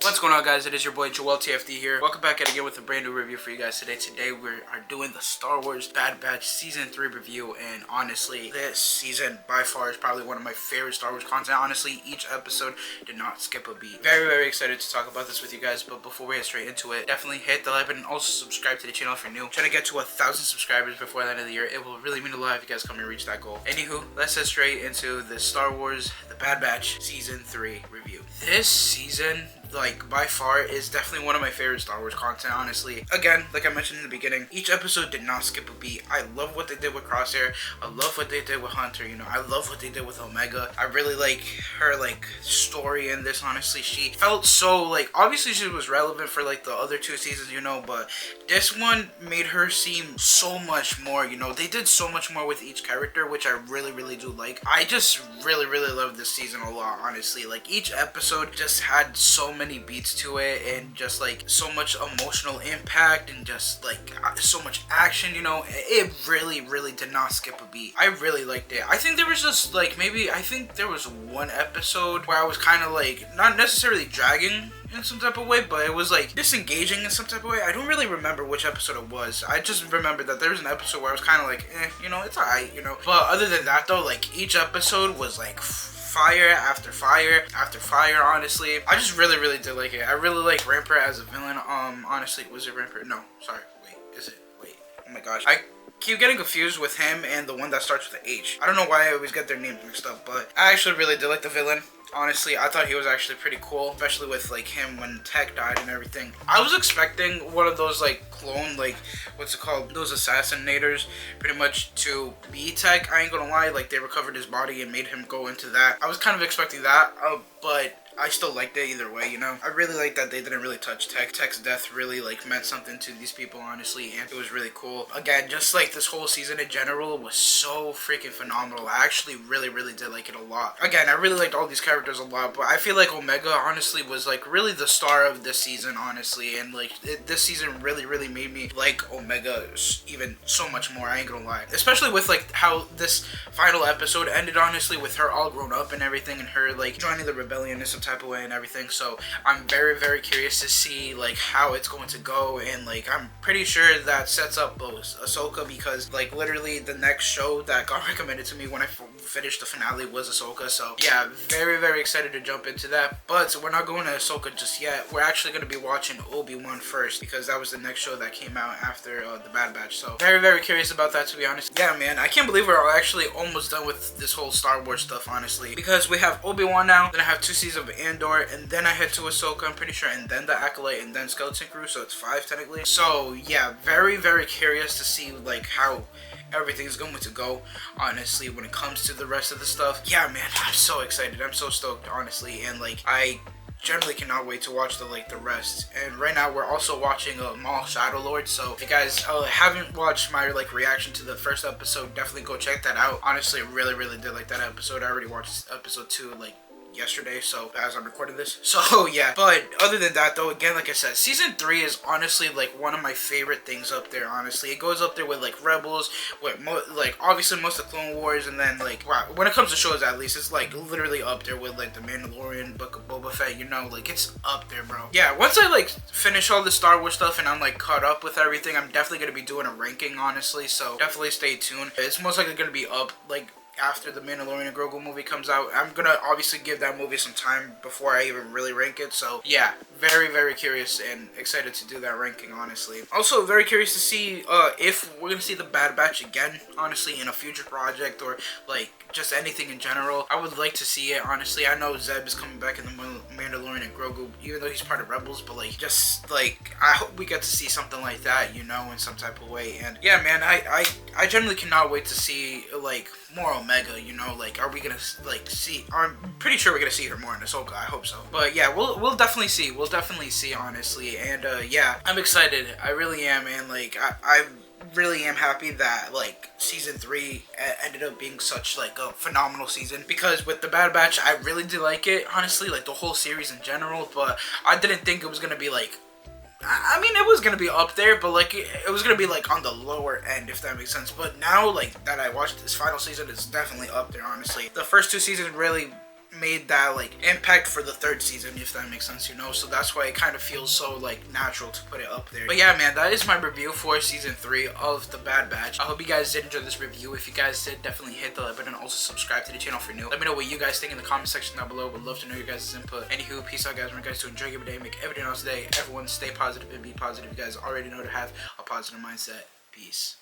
What's going on, guys? It is your boy Joel TFD here. Welcome back again with a brand new review for you guys today. Today we are doing the Star Wars Bad Batch Season 3 review, and honestly, this season by far is probably one of my favorite Star Wars content. Honestly, each episode did not skip a beat. Very excited to talk about this with you guys, but before we get straight into it, definitely hit the like button and also subscribe to the channel if you're new. Trying to get to 1,000 subscribers before the end of the year. It will really mean a lot if you guys come and reach that goal. Anywho, let's get straight into the Star Wars The Bad Batch Season 3 review. This season, by far, is definitely one of my favorite Star Wars content, honestly. Again, like I mentioned in the beginning, each episode did not skip a beat. I love what they did with Crosshair. I love what they did with Hunter, I love what they did with Omega. I really like her, story in this, honestly. She felt so, obviously she was relevant for, the other two seasons, but this one made her seem so much more, They did so much more with each character, which I really do like. I just really love this season a lot, honestly. Each episode just had so many beats to it, and just so much emotional impact, and just so much action, it really did not skip a beat. I really liked it. I think there was just I think there was one episode where I was kind of not necessarily dragging in some type of way, but it was disengaging in some type of way. I don't really remember which episode it was. I just remember that there was an episode where I was kind of it's alright, but other than that though, each episode was fire after fire after fire, honestly. I just really did like it. I really like Rampart as a villain. Honestly, was it Rampart? No, sorry, oh my gosh, I keep getting confused with him and the one that starts with the H. I don't know why I always get their names mixed up, but I actually really did like the villain. Honestly, I thought he was actually pretty cool, especially with him when Tech died and everything. I was expecting one of those clone, what's it called, those assassinators, pretty much to be Tech. I ain't gonna lie, they recovered his body and made him go into that. I was kind of expecting that, but I still liked it either way, I really like that they didn't really touch Tech. Tech's death really meant something to these people, honestly, and it was really cool. Again, just this whole season in general was so freaking phenomenal. I actually really did like it a lot. Again, I really liked all these characters a lot, but I feel like Omega honestly was really the star of this season, honestly, and this season really made me like Omega even so much more. I ain't gonna lie, especially with how this final episode ended, honestly, with her all grown up and everything, and her joining the rebellion in some type of way and everything. So I'm very curious to see how it's going to go, and I'm pretty sure that sets up Ahsoka, because literally the next show that got recommended to me when I finished the finale was Ahsoka. So yeah, very excited to jump into that, but we're not going to Ahsoka just yet. We're actually going to be watching Obi-Wan first, because that was the next show that came out after the Bad Batch. So very curious about that, to be honest. Yeah, man, I can't believe we're actually almost done with this whole Star Wars stuff, honestly, because we have Obi-Wan now, then I have 2 seasons of Andor, and then I head to Ahsoka, I'm pretty sure, and then the Acolyte, and then Skeleton Crew, so it's 5 technically. So yeah, very very curious to see how everything's going to go, honestly, when it comes to the rest of the stuff. Yeah, man, I'm so excited. I'm so stoked, honestly, and I generally cannot wait to watch the rest. And right now we're also watching Maul Shadow Lord, so if you guys haven't watched my reaction to the first episode, definitely go check that out. Honestly, really did like that episode. I already watched episode 2 yesterday, so as I'm recording this. So yeah, but other than that though, again, like I said, season 3 is honestly one of my favorite things up there, honestly. It goes up there with Rebels, with obviously most of Clone Wars, and then wow, when it comes to shows, at least it's literally up there with the Mandalorian, Book of Boba Fett, it's up there, bro. Yeah, once I finish all the Star Wars stuff and I'm caught up with everything, I'm definitely gonna be doing a ranking, honestly, so definitely stay tuned. It's most likely gonna be up after the Mandalorian and Grogu movie comes out. I'm gonna obviously give that movie some time before I even really rank it. So yeah, very curious and excited to do that ranking, honestly. Also very curious to see if we're gonna see the Bad Batch again, honestly, in a future project, or just anything in general. I would like to see it, honestly. I know Zeb is coming back in the Mandalorian and Grogu, even though he's part of Rebels, but I hope we get to see something like that, in some type of way. And yeah, man, I generally cannot wait to see more Omega, are we gonna see, I'm pretty sure we're gonna see her more in Ahsoka. I hope so, but yeah, we'll definitely see, honestly. And yeah, I'm excited. I really am, man. I really am happy that season 3 ended up being such a phenomenal season, because with the Bad Batch, I really did like it, honestly, the whole series in general, but I didn't think it was gonna be I mean, it was gonna be up there, but it was gonna be on the lower end, if that makes sense. But now that I watched this final season, it's definitely up there, honestly. The first 2 seasons really made that like impact for the third season, if that makes sense, you know. So that's why it kind of feels so like natural to put it up there. But yeah, man, that is my review for season 3 of The Bad Batch. I hope you guys did enjoy this review. If you guys did, definitely hit the like button and also subscribe to the channel if you're new. Let me know what you guys think in the comment section down below. Would love to know your guys' input. Anywho, peace out, guys. Remember, guys, to enjoy your day, make every day else day. Everyone stay positive and be positive. You guys already know to have a positive mindset. Peace.